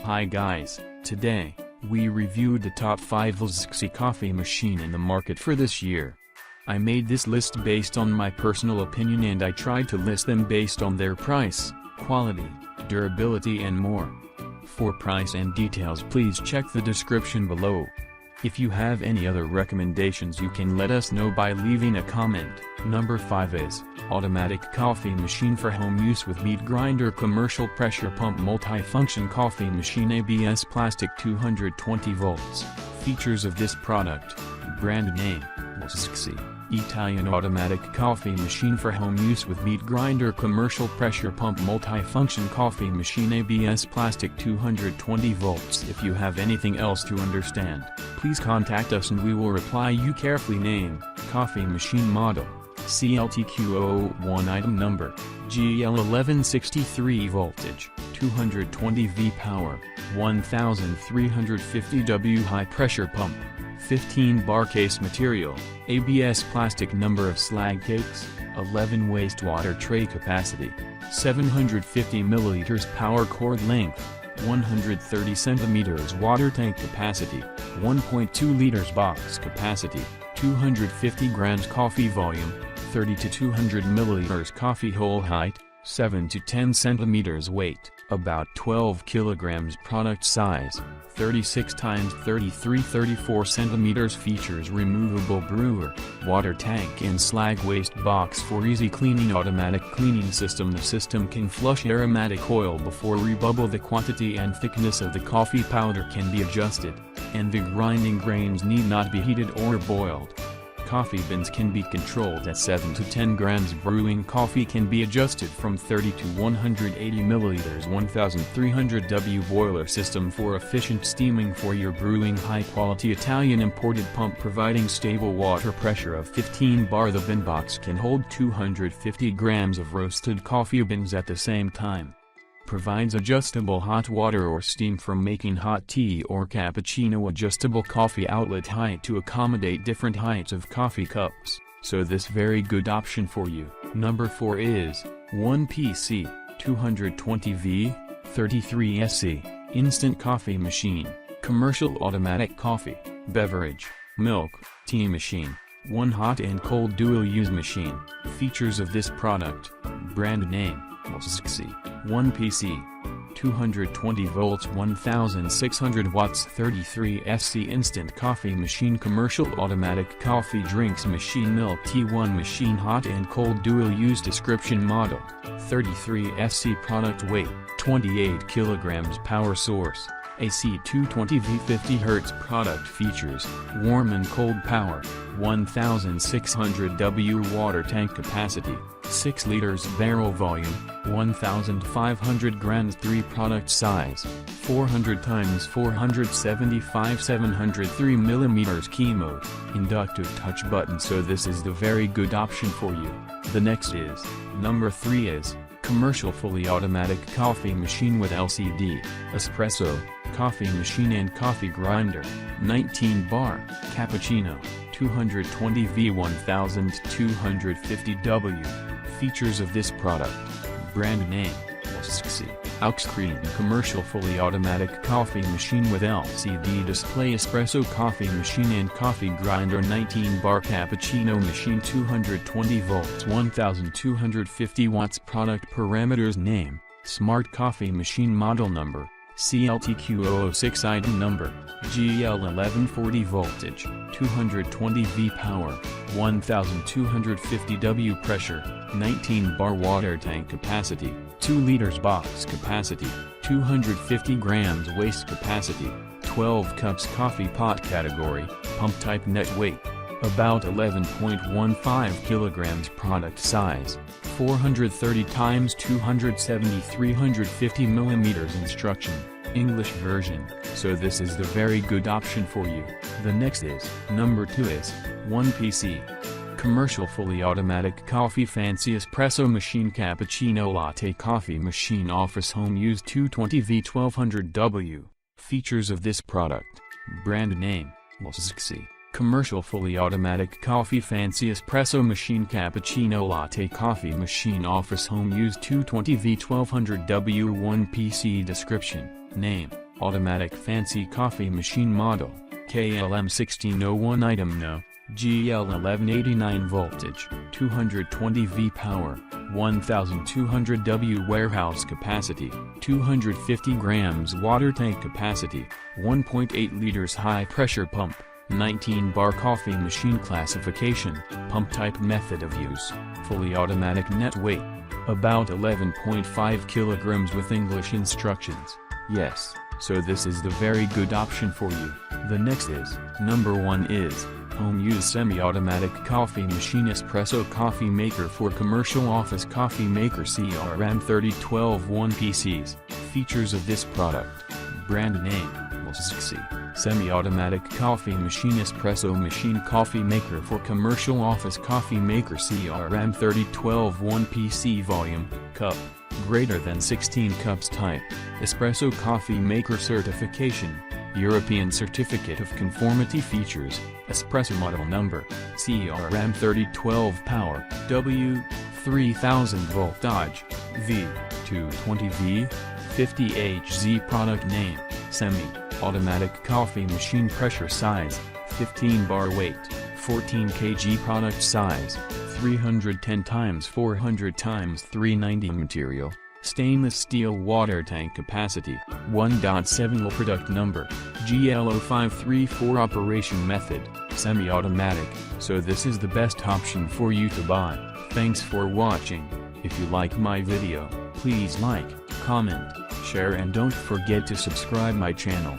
Hi guys, today, we reviewed the top 5 LZHZXY coffee machine in the market for this year. I made this list based on my personal opinion and I tried to list them based on their price, quality, durability and more. For price and details please check the description below. If you have any other recommendations you can let us know by leaving a comment. Number 5 is, Automatic Coffee Machine for Home Use with Beet Grinder Commercial Pressure Pump Multifunction Coffee Machine ABS Plastic 220 volts. Features of this product. Brand name, LZHZXY. Italian automatic coffee machine for home use with beet grinder commercial pressure pump multifunction coffee machine ABS plastic 220 volts. If you have anything else to understand, please contact us and we will reply you carefully. Name, coffee machine model, CLTQ001 item number, GL1163 voltage, 220 V power, 1350 W high pressure pump. 15 bar case material, ABS plastic. Number of slag cakes, 11 wastewater tray capacity, 750 milliliters power cord length, 130 centimeters water tank capacity, 1.2 liters box capacity, 250 grams coffee volume, 30 to 200 milliliters coffee hole height, 7 to 10 centimeters weight, about 12 kilograms. Product size, 36 x 33-34 centimeters. Features removable brewer, water tank and slag waste box for easy cleaning. Automatic cleaning system. The system can flush aromatic oil before rebubble. The quantity and thickness of the coffee powder can be adjusted, and the grinding grains need not be heated or boiled. Coffee beans can be controlled at 7 to 10 grams. Brewing coffee can be adjusted from 30 to 180 milliliters. 1300 W boiler system for efficient steaming for your brewing. High quality Italian imported pump providing stable water pressure of 15 bar. The bin box can hold 250 grams of roasted coffee beans at the same time. Provides adjustable hot water or steam for making hot tea or cappuccino. Adjustable coffee outlet height to accommodate different heights of coffee cups, so this very good option for you. Number 4 is, 1PC, 220V, 33SC, Instant Coffee Machine, Commercial Automatic Coffee, Beverage, Milk, Tea Machine, 1 hot and cold dual-use machine. Features of this product. Brand name, LZHZXY. 1PC, 220 volts 1600 watts 33SC Instant Coffee Machine Commercial Automatic Coffee Drinks Machine Milk Tea 1 Machine Hot and Cold Dual Use Description Model, 33SC Product Weight, 28 kilograms Power Source, AC 220V 50 Hz Product Features, Warm and Cold Power, 1600 W Water Tank Capacity, 6 liters barrel volume, 1500 grams. 3 Product size, 400 x 475 703 mm. Key mode, inductive touch button. So this is the very good option for you. The next is, number 3 is, Commercial Fully Automatic Coffee Machine with LCD, Espresso, Coffee Machine and Coffee Grinder, 19 bar, Cappuccino, 220V 1250 W. Features of this product. Brand name, LZHZXY. Aliexpress Commercial Fully Automatic Coffee Machine with LCD Display. Espresso Coffee Machine and Coffee Grinder. 19 bar Cappuccino Machine. 220 volts 1250 watts. Product parameters. Name, Smart Coffee Machine. Model number, CLTQ006 item number, GL1140 voltage, 220 V power, 1250 W pressure, 19 bar water tank capacity, 2 liters box capacity, 250 grams waste capacity, 12 cups coffee pot category, pump type. Net weight, about 11.15 kilograms. Product size, 430 x 270 350 mm. Instruction, English version, so this is the very good option for you. The next is, number 2 is, 1PC, Commercial Fully Automatic Coffee Fancy Espresso Machine Cappuccino Latte Coffee Machine Office Home Use 220V 1200 W. Features of this product. Brand name, LZHZXY. Commercial Fully Automatic Coffee Fancy Espresso Machine Cappuccino Latte Coffee Machine Office Home Use 220V 1200 W1 PC Description, Name, Automatic fancy coffee machine model, KLM1601 item no, GL1189 voltage, 220 V power, 1200 W warehouse capacity, 250 grams water tank capacity, 1.8 liters high pressure pump, 19 bar coffee machine classification, pump type method of use, fully automatic net weight, about 11.5 kilograms with English instructions. Yes, so this is the very good option for you. The next is, number 1 is, home use semi-automatic coffee machine Espresso coffee maker for commercial office coffee maker CRM3012 1PCs. Features of this product. Brand name, LZHZXY, semi-automatic coffee machine Espresso machine coffee maker for commercial office coffee maker CRM3012 1PC volume, cup, greater than 16 cups type, Espresso coffee maker certification, European Certificate of Conformity features, Espresso model number, CRM3012 power, W, 3000 voltage, V, 220V, 50Hz product name, semi-automatic coffee machine pressure size, 15 bar weight, 14 kg product size, 310 x 400 x 390 material, stainless steel water tank capacity, 1.7 L product number, GL0534 operation method, semi-automatic, so this is the best option for you to buy. Thanks for watching. If you like my video, please like, comment, share and don't forget to subscribe my channel.